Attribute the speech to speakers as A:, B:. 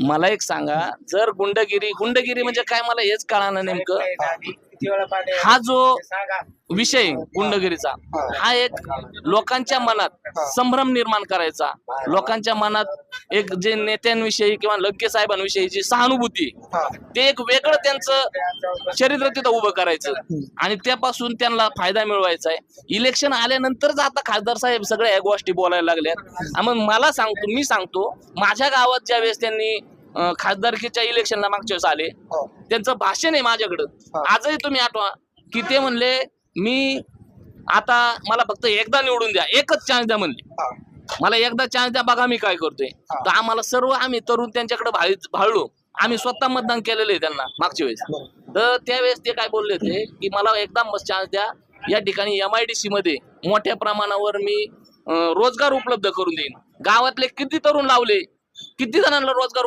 A: मला एक सांगा, जर गुंडगिरी म्हणजे काय मला हेच कळालं नेमकं। हा जो विषय गुंडगिरीचा, हा एक लोकांच्या मनात संभ्रम निर्माण करायचा, लोकांच्या मनात एक जे नेत्यांविषयी किंवा लंके साहेबांविषयी जी सहानुभूती, ते एक वेगळं त्यांचं चरित्र तिथं उभं करायचं आणि त्यापासून त्यांना फायदा मिळवायचा आहे। इलेक्शन आल्यानंतरच आता खासदार साहेब सगळ्या या गोष्टी बोलायला लागल्यात। मग मी सांगतो माझ्या गावात ज्या वेळेस त्यांनी खासदारकीच्या इलेक्शनला मागच्या वेळेस आले, त्यांचं भाषण आहे माझ्याकडं आजही, तुम्ही आठवा की ते म्हणले मी आता मला फक्त एकदा निवडून द्या, एकच चान्स द्या म्हणले, मला एकदा चान्स द्या, बघा मी काय करतोय। तर आम्हाला सर्व आम्ही तरुण त्यांच्याकडे भाळलो, आम्ही स्वतः मतदान केलेलं आहे त्यांना मागच्या वेळेस। तर त्यावेळेस ते काय बोलले होते की मला एकदा चान्स द्या, या ठिकाणी MIDC मध्ये मोठ्या प्रमाणावर मी रोजगार उपलब्ध करून देईन। गावातले किती तरुण लावले, किती जणांना रोजगार